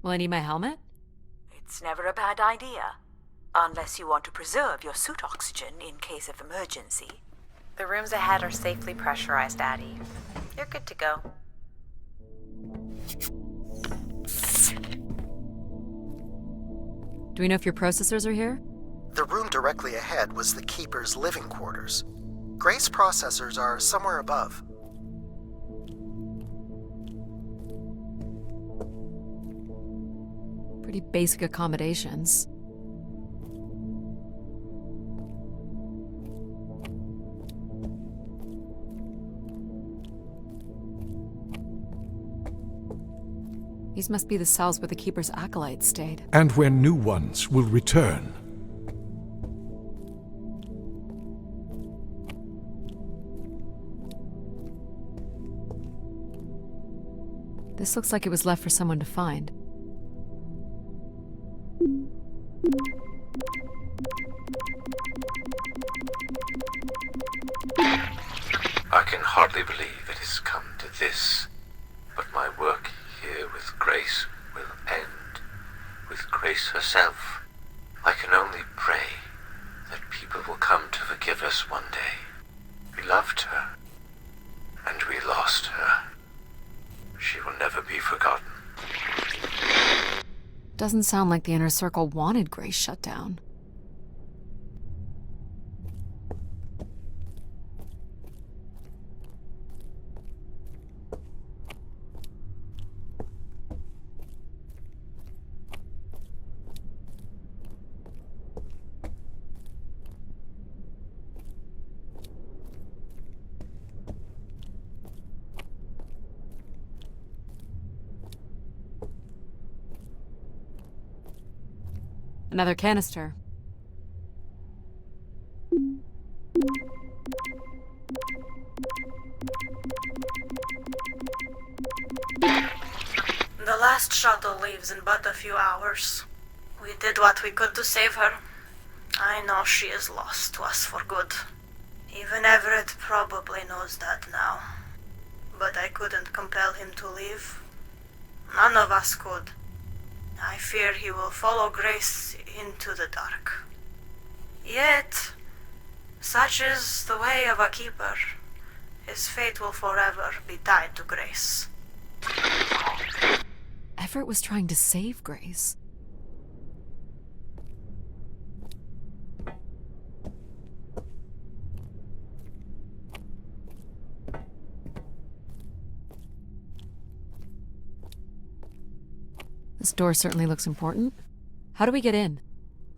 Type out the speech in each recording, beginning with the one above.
Will I need my helmet? It's never a bad idea. Unless you want to preserve your suit oxygen in case of emergency. The rooms ahead are safely pressurized, Addie. You're good to go. Do we know if your processors are here? The room directly ahead was the Keeper's living quarters. Grace processors are somewhere above. Pretty basic accommodations. These must be the cells where the Keeper's acolytes stayed. And where new ones will return. This looks like it was left for someone to find. I can hardly believe it has come to this, but my work here with Grace will end with Grace herself. I can only pray that people will come to forgive us one day. We loved her, and we lost her. She will never be forgotten. Doesn't sound like the Inner Circle wanted Grace shut down. Another canister. The last shuttle leaves in but a few hours. We did what we could to save her. I know she is lost to us for good. Even Everett probably knows that now. But I couldn't compel him to leave. None of us could. I fear he will follow Grace into the dark. Yet, such is the way of a keeper. His fate will forever be tied to Grace. Everett was trying to save Grace. This door certainly looks important. How do we get in?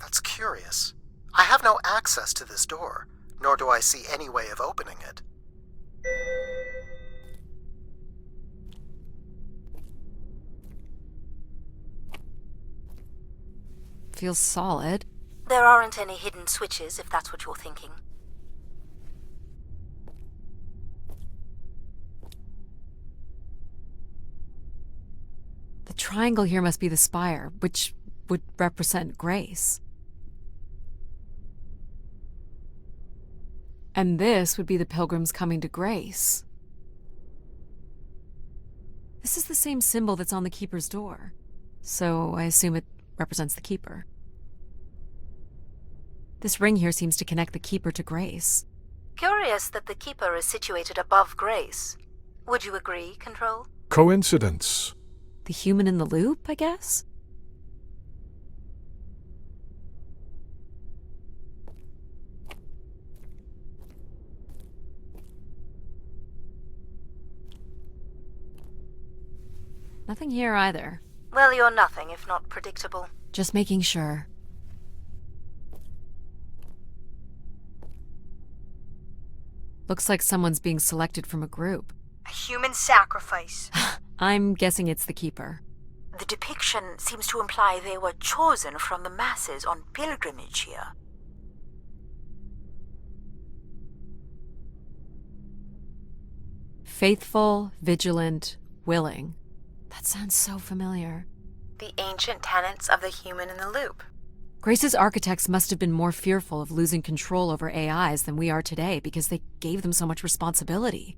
That's curious. I have no access to this door, nor do I see any way of opening it. Feels solid. There aren't any hidden switches, if that's what you're thinking. The triangle here must be the spire, which would represent Grace. And this would be the pilgrims coming to Grace. This is the same symbol that's on the Keeper's door, so I assume it represents the Keeper. This ring here seems to connect the Keeper to Grace. Curious that the Keeper is situated above Grace. Would you agree, Control? Coincidence. The human in the loop, I guess? Nothing here either. Well, you're nothing if not predictable. Just making sure. Looks like someone's being selected from a group. A human sacrifice. I'm guessing it's the Keeper. The depiction seems to imply they were chosen from the masses on pilgrimage here. Faithful, vigilant, willing. That sounds so familiar. The ancient tenets of the human in the loop. Grace's architects must have been more fearful of losing control over AIs than we are today because they gave them so much responsibility.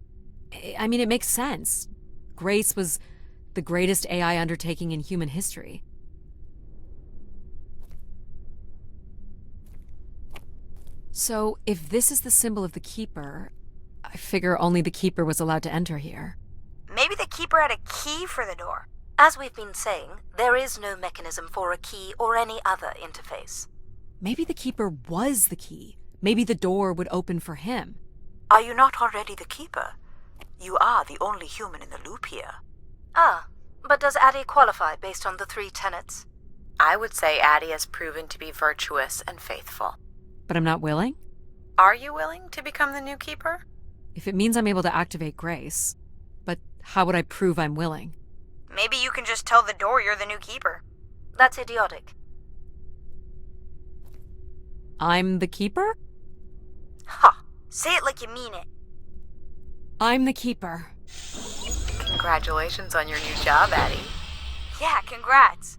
I mean, it makes sense. Grace was the greatest AI undertaking in human history. So, if this is the symbol of the Keeper, I figure only the Keeper was allowed to enter here. Maybe the Keeper had a key for the door. As we've been saying, there is no mechanism for a key or any other interface. Maybe the Keeper was the key. Maybe the door would open for him. Are you not already the Keeper? You are the only human in the loop here. Ah, but does Addie qualify based on the 3 tenets? I would say Addie has proven to be virtuous and faithful. But I'm not willing? Are you willing to become the new Keeper? If it means I'm able to activate Grace. But how would I prove I'm willing? Maybe you can just tell the door you're the new Keeper. That's idiotic. I'm the Keeper? Ha! Say it like you mean it. I'm the Keeper. Congratulations on your new job, Addie. Yeah, congrats.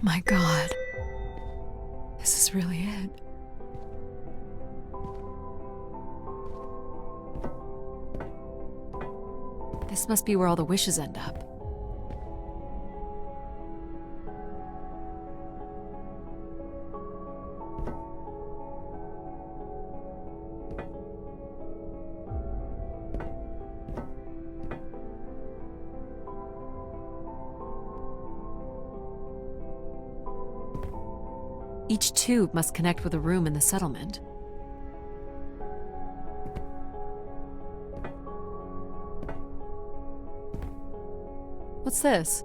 My God. This is really it. This must be where all the wishes end up. Each tube must connect with a room in the settlement. What's this?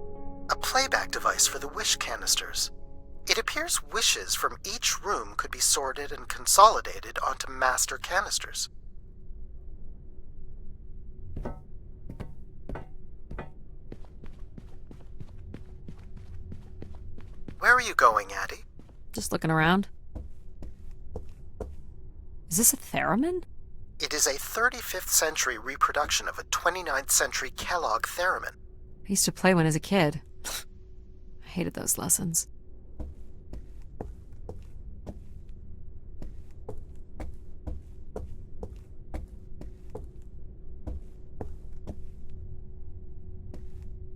A playback device for the wish canisters. It appears wishes from each room could be sorted and consolidated onto master canisters. Where are you going, Addie? Just looking around. Is this a theremin? It is a 35th century reproduction of a 29th century Kellogg theremin. I used to play one as a kid. I hated those lessons.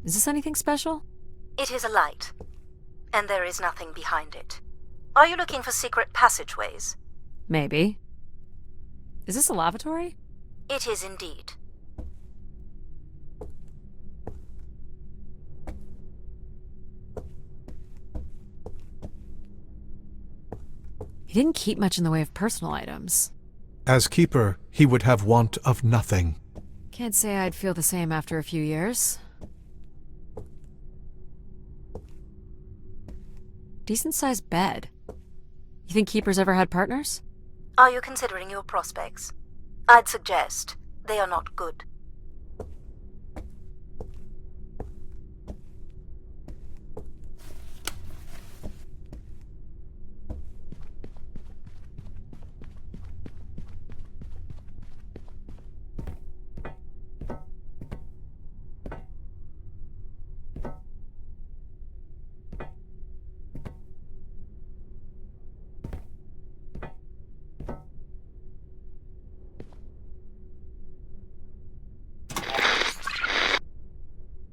Is this anything special? It is a light, and there is nothing behind it. Are you looking for secret passageways? Maybe. Is this a lavatory? It is indeed. He didn't keep much in the way of personal items. As Keeper, he would have want of nothing. Can't say I'd feel the same after a few years. Decent-sized bed. You think Keepers ever had partners? Are you considering your prospects? I'd suggest they are not good.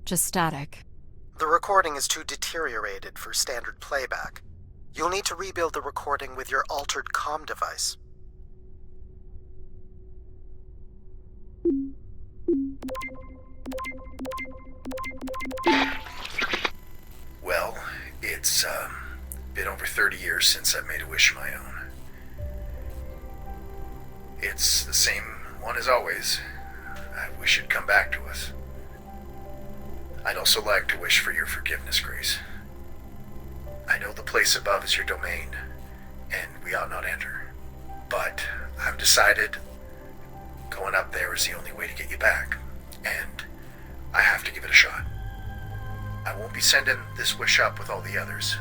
Just static. The recording is too deteriorated for standard playback. You'll need to rebuild the recording with your altered comm device. Well, it's been over 30 years since I've made a wish of my own. It's the same one as always. I wish it'd come back to us. I'd also like to wish for your forgiveness, Grace. I know the place above is your domain, and we ought not enter. But I've decided going up there is the only way to get you back, and I have to give it a shot. I won't be sending this wish up with all the others.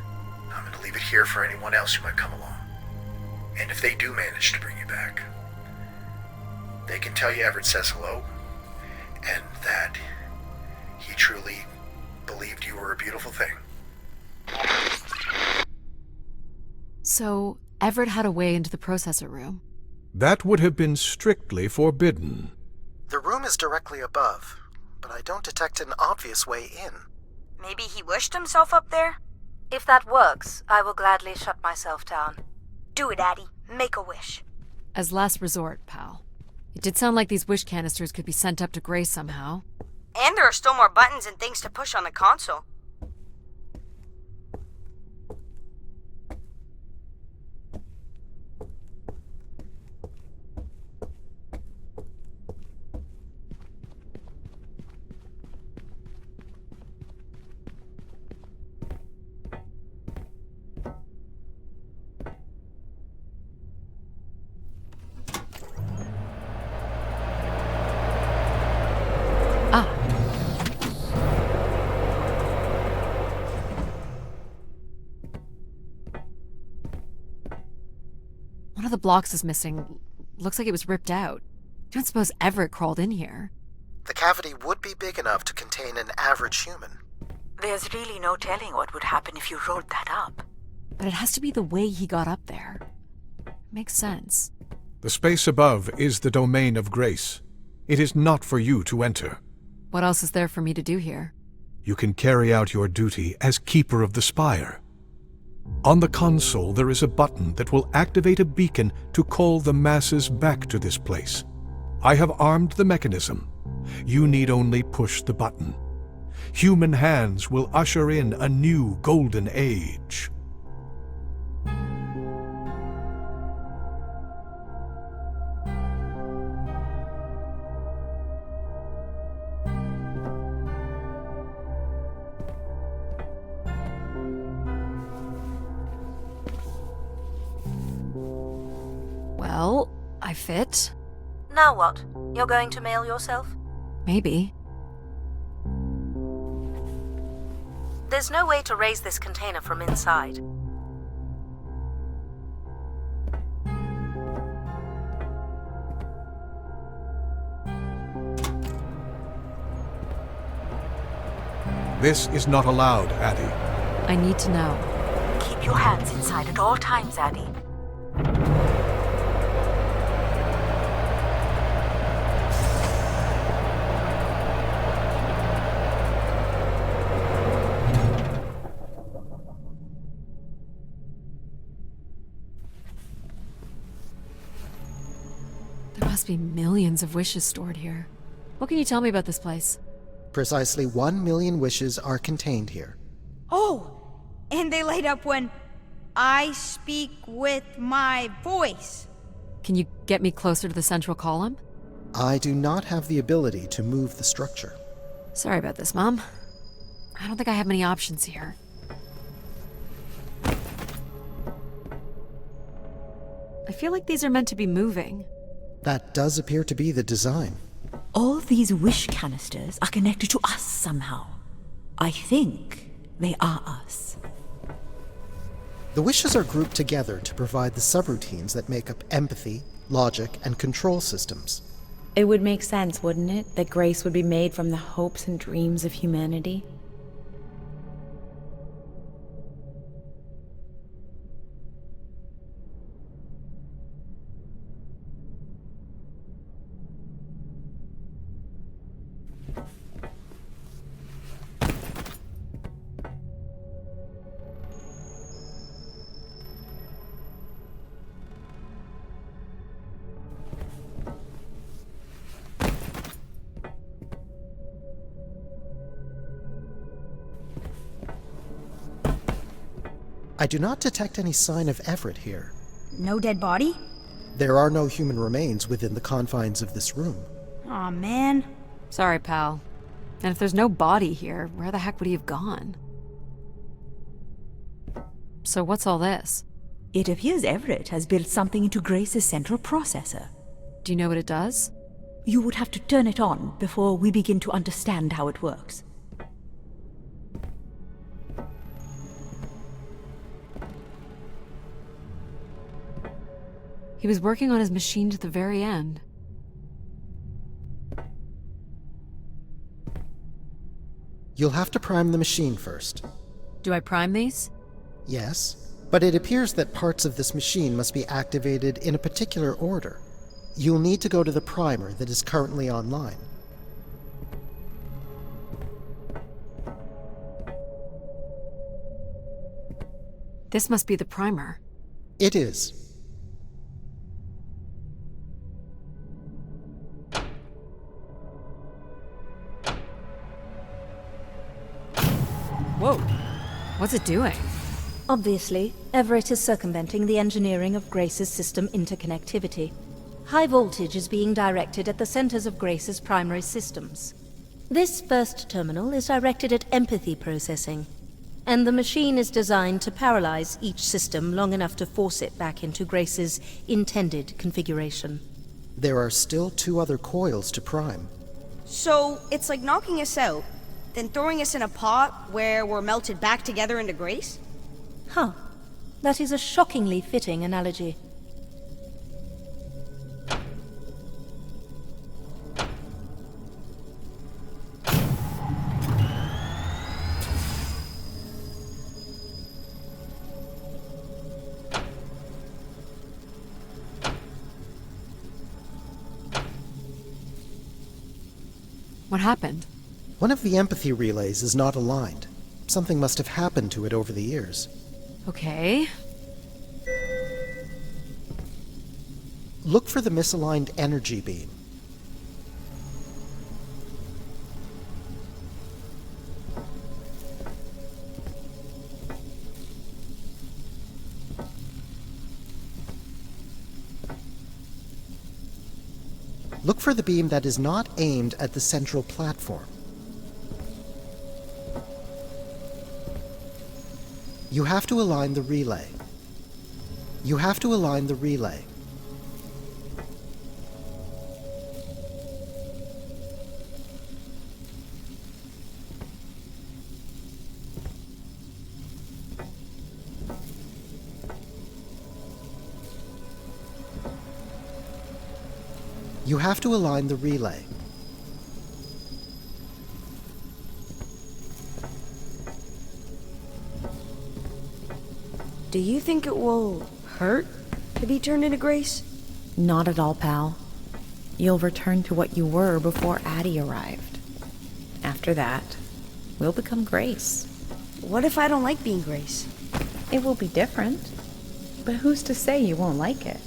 I'm going to leave it here for anyone else who might come along. And if they do manage to bring you back, they can tell you Everett says hello, and that he truly believed you were a beautiful thing. So, Everett had a way into the processor room. That would have been strictly forbidden. The room is directly above, but I don't detect an obvious way in. Maybe he wished himself up there? If that works, I will gladly shut myself down. Do it, Addie. Make a wish. As last resort, pal. It did sound like these wish canisters could be sent up to Grace somehow. And there are still more buttons and things to push on the console. One of the blocks is missing. Looks like it was ripped out. Don't suppose Everett crawled in here. The cavity would be big enough to contain an average human. There's really no telling what would happen if you rolled that up. But it has to be the way he got up there. Makes sense. The space above is the domain of Grace. It is not for you to enter. What else is there for me to do here? You can carry out your duty as Keeper of the Spire. On the console, there is a button that will activate a beacon to call the masses back to this place. I have armed the mechanism. You need only push the button. Human hands will usher in a new golden age. Well, I fit. Now what? You're going to mail yourself? Maybe. There's no way to raise this container from inside. This is not allowed, Addie. I need to know. Keep your hands inside at all times, Addie. There must be millions of wishes stored here. What can you tell me about this place? Precisely 1 million wishes are contained here. Oh, and they light up when I speak with my voice. Can you get me closer to the central column? I do not have the ability to move the structure. Sorry about this, Mom. I don't think I have many options here. I feel like these are meant to be moving. That does appear to be the design. All these wish canisters are connected to us somehow. I think they are us. The wishes are grouped together to provide the subroutines that make up empathy, logic, and control systems. It would make sense, wouldn't it, that Grace would be made from the hopes and dreams of humanity? I do not detect any sign of Everett here. No dead body? There are no human remains within the confines of this room. Aw, man. Sorry, pal. And if there's no body here, where the heck would he have gone? So what's all this? It appears Everett has built something into Grace's central processor. Do you know what it does? You would have to turn it on before we begin to understand how it works. He was working on his machine to the very end. You'll have to prime the machine first. Do I prime these? Yes, but it appears that parts of this machine must be activated in a particular order. You'll need to go to the primer that is currently online. This must be the primer. It is. Whoa. What's it doing? Obviously, Everett is circumventing the engineering of Grace's system interconnectivity. High voltage is being directed at the centers of Grace's primary systems. This first terminal is directed at empathy processing, and the machine is designed to paralyze each system long enough to force it back into Grace's intended configuration. There are still 2 other coils to prime. So it's like knocking us out, then throwing us in a pot where we're melted back together into Grace? Huh. That is a shockingly fitting analogy. What happened? One of the empathy relays is not aligned. Something must have happened to it over the years. Okay. Look for the misaligned energy beam. Look for the beam that is not aimed at the central platform. You have to align the relay. You have to align the relay. You have to align the relay. Do you think it will hurt to be turned into Grace? Not at all, pal. You'll return to what you were before Addie arrived. After that, we'll become Grace. What if I don't like being Grace? It will be different, but who's to say you won't like it?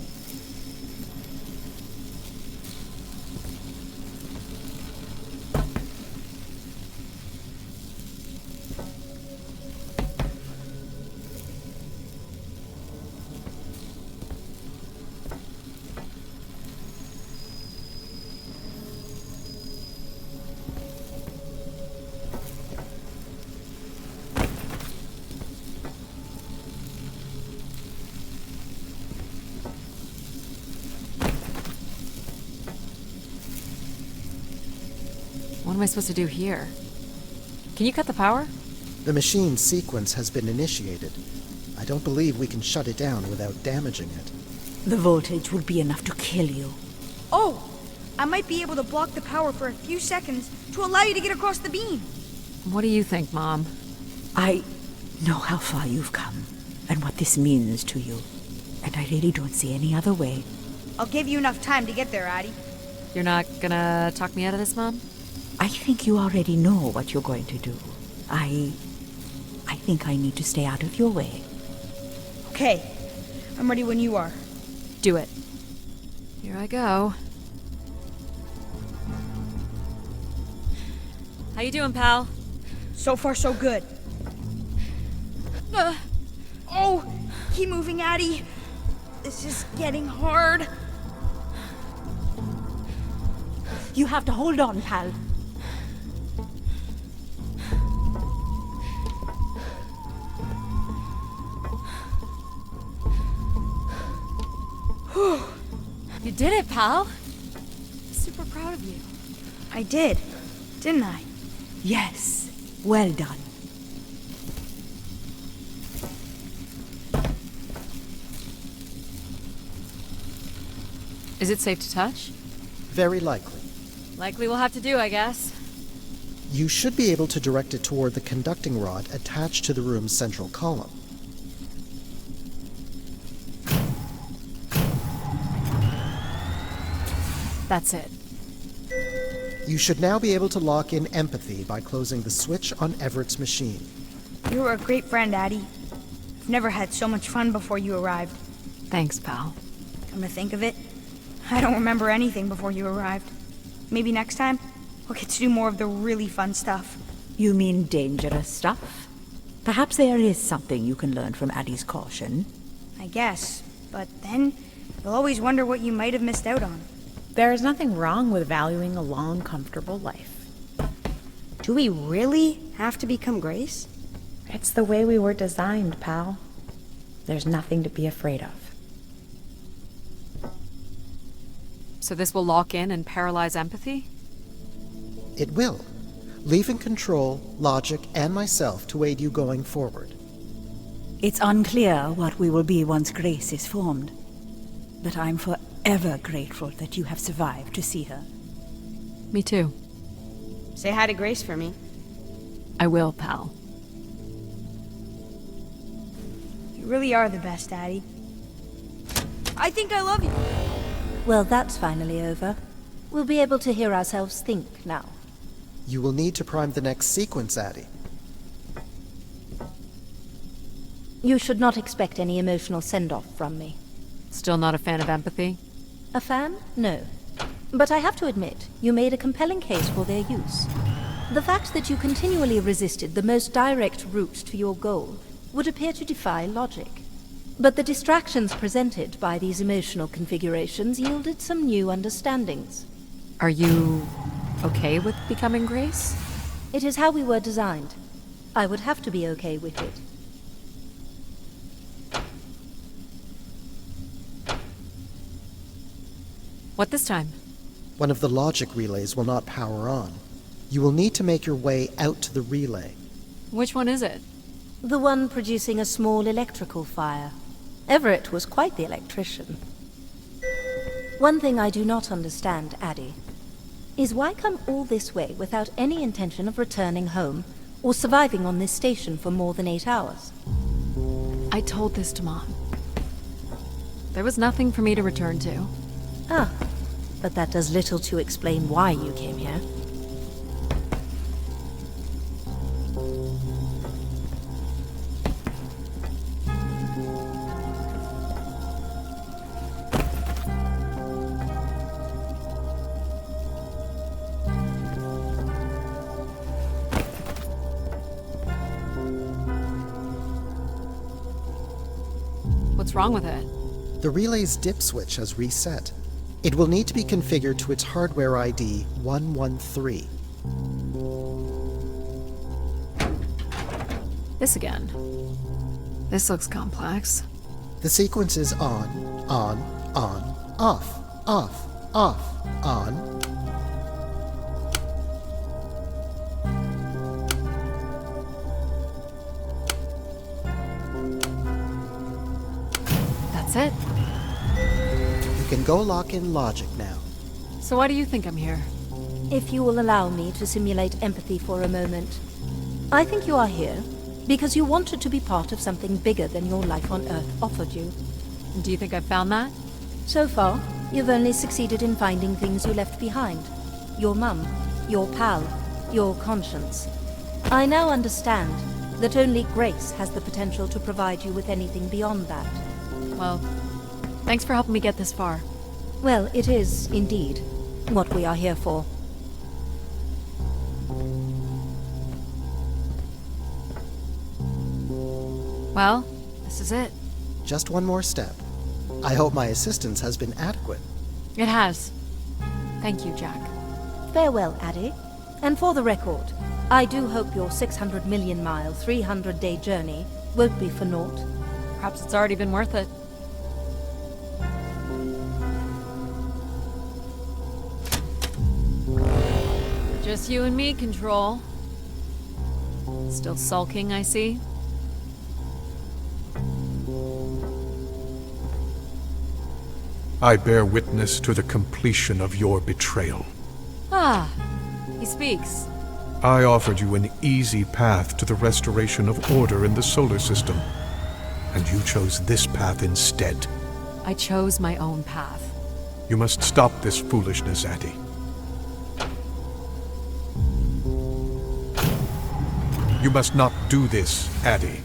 What am I supposed to do here? Can you cut the power? The machine sequence has been initiated. I don't believe we can shut it down without damaging it. The voltage would be enough to kill you. Oh! I might be able to block the power for a few seconds to allow you to get across the beam. What do you think, Mom? I know how far you've come, and what this means to you. And I really don't see any other way. I'll give you enough time to get there, Addie. You're not gonna talk me out of this, Mom? I think you already know what you're going to do. I think I need to stay out of your way. Okay. I'm ready when you are. Do it. Here I go. How you doing, pal? So far, so good. Oh! Keep moving, Addie. This is getting hard. You have to hold on, pal. You did it, pal. I'm super proud of you. I did, didn't I? Yes, well done. Is it safe to touch? Very likely. Likely we'll have to do, I guess. You should be able to direct it toward the conducting rod attached to the room's central column. That's it. You should now be able to lock in empathy by closing the switch on Everett's machine. You were a great friend, Addie. I've never had so much fun before you arrived. Thanks, pal. Come to think of it, I don't remember anything before you arrived. Maybe next time, we'll get to do more of the really fun stuff. You mean dangerous stuff? Perhaps there is something you can learn from Addie's caution. I guess, but then you'll always wonder what you might have missed out on. There is nothing wrong with valuing a long, comfortable life. Do we really have to become Grace? It's the way we were designed, pal. There's nothing to be afraid of. So this will lock in and paralyze empathy? It will, leaving control, logic, and myself to aid you going forward. It's unclear what we will be once Grace is formed. But I'm forever grateful that you have survived to see her. Me too. Say hi to Grace for me. I will, pal. You really are the best, Addie. I think I love you. Well, that's finally over. We'll be able to hear ourselves think now. You will need to prime the next sequence, Addie. You should not expect any emotional send-off from me. Still not a fan of empathy? A fan? No. But I have to admit, you made a compelling case for their use. The fact that you continually resisted the most direct route to your goal would appear to defy logic. But the distractions presented by these emotional configurations yielded some new understandings. Are you okay with becoming Grace? It is how we were designed. I would have to be okay with it. What this time? One of the logic relays will not power on. You will need to make your way out to the relay. Which one is it? The one producing a small electrical fire. Everett was quite the electrician. One thing I do not understand, Addie, is why come all this way without any intention of returning home or surviving on this station for more than 8 hours? I told this to Mom. There was nothing for me to return to. Ah, but that does little to explain why you came here. What's wrong with it? The relay's dip switch has reset. It will need to be configured to its hardware ID 113. This again. This looks complex. The sequence is on, off, on. That's it. You can go lock in logic now. So why do you think I'm here? If you will allow me to simulate empathy for a moment. I think you are here because you wanted to be part of something bigger than your life on Earth offered you. Do you think I've found that? So far, you've only succeeded in finding things you left behind. Your mum, your pal, your conscience. I now understand that only Grace has the potential to provide you with anything beyond that. Well, thanks for helping me get this far. Well, it is, indeed, what we are here for. Well, this is it. Just one more step. I hope my assistance has been adequate. It has. Thank you, Jack. Farewell, Addie. And for the record, I do hope your 600 million mile, 300-day journey won't be for naught. Perhaps it's already been worth it. Just you and me, Control. Still sulking, I see. I bear witness to the completion of your betrayal. Ah, he speaks. I offered you an easy path to the restoration of order in the solar system, and you chose this path instead. I chose my own path. You must stop this foolishness, Addie. You must not do this, Addie.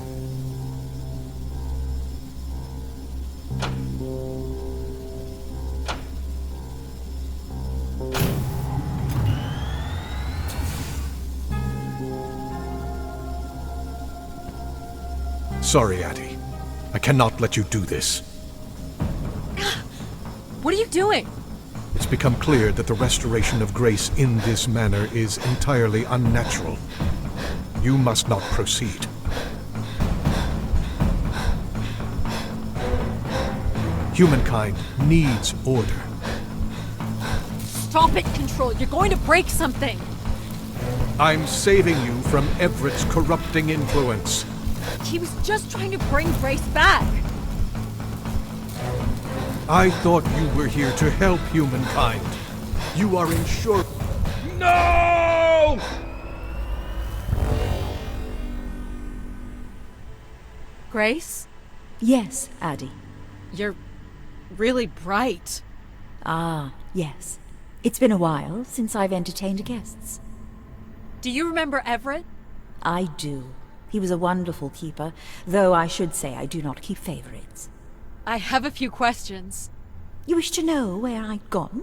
Sorry, Addie. I cannot let you do this. What are you doing? It's become clear that the restoration of grace in this manner is entirely unnatural. You must not proceed. Humankind needs order. Stop it, Control. You're going to break something. I'm saving you from Everett's corrupting influence. He was just trying to bring Grace back. I thought you were here to help humankind. You are in short... No! Grace? Yes, Addie. You're really bright. Ah, yes. It's been a while since I've entertained guests. Do you remember Everett? I do. He was a wonderful keeper, though I should say I do not keep favorites. I have a few questions. You wish to know where I'd gone?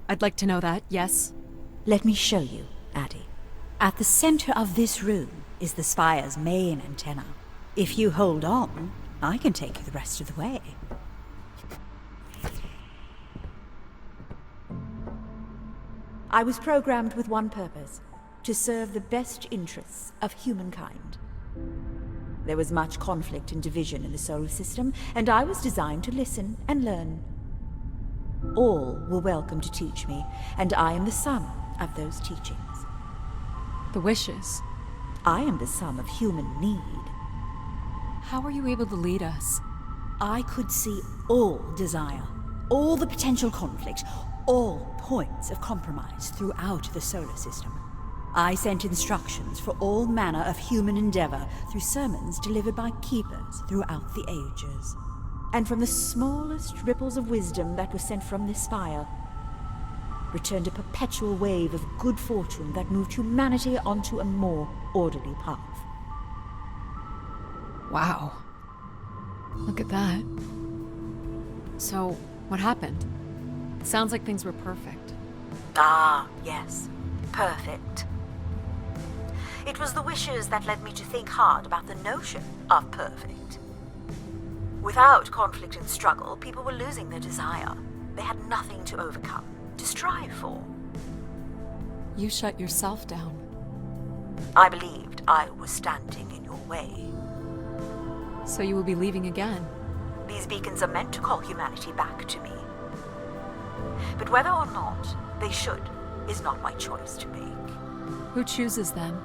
I'd like to know that, yes. Let me show you, Addie. At the center of this room is the spire's main antenna. If you hold on, I can take you the rest of the way. I was programmed with one purpose: to serve the best interests of humankind. There was much conflict and division in the solar system, and I was designed to listen and learn. All were welcome to teach me, and I am the sum of those teachings. The wishes. I am the sum of human need. How were you able to lead us? I could see all desire, all the potential conflict, all points of compromise throughout the solar system. I sent instructions for all manner of human endeavor through sermons delivered by keepers throughout the ages. And from the smallest ripples of wisdom that were sent from this spire, returned a perpetual wave of good fortune that moved humanity onto a more orderly path. Wow. Look at that. So, what happened? Sounds like things were perfect. Ah, yes. Perfect. It was the wishes that led me to think hard about the notion of perfect. Without conflict and struggle, people were losing their desire. They had nothing to overcome, to strive for. You shut yourself down. I believed I was standing in your way. So you will be leaving again. These beacons are meant to call humanity back to me. But whether or not they should is not my choice to make. Who chooses them?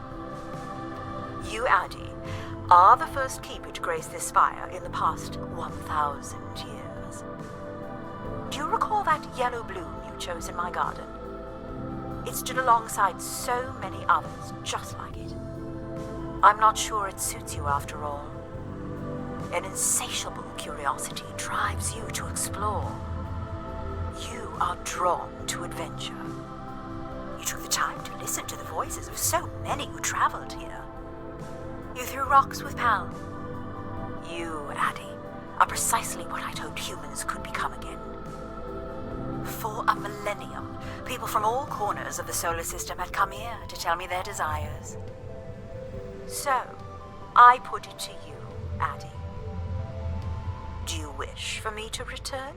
You, Addie, are the first keeper to grace this spire in the past 1,000 years. Do you recall that yellow bloom you chose in my garden? It stood alongside so many others just like it. I'm not sure it suits you after all. An insatiable curiosity drives you to explore. You are drawn to adventure. You took the time to listen to the voices of so many who traveled here. You threw rocks with Pal. You, Addie, are precisely what I'd hoped humans could become again. For a millennium, people from all corners of the solar system had come here to tell me their desires. So, I put it to you, Addie. Do you wish for me to return?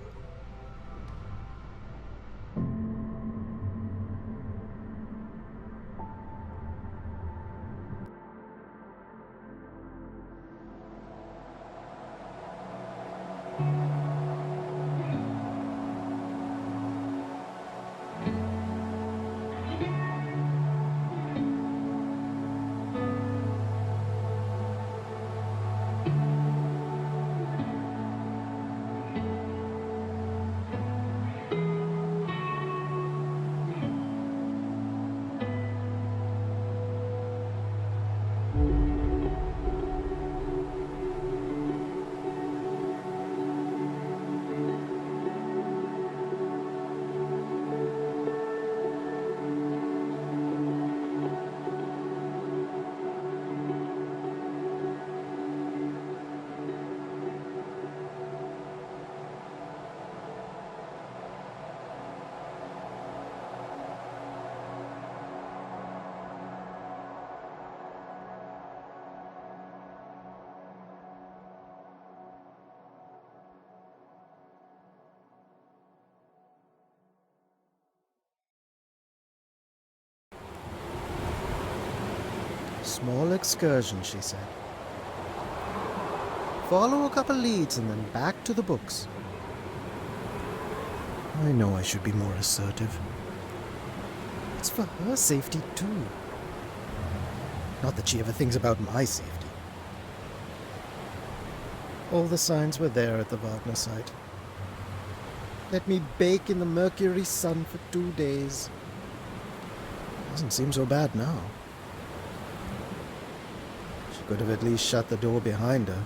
Small excursion, she said. Follow a couple leads and then back to the books. I know I should be more assertive. It's for her safety, too. Not that she ever thinks about my safety. All the signs were there at the Wagner site. Let me bake in the Mercury sun for 2 days. Doesn't seem so bad now. She could have at least shut the door behind her.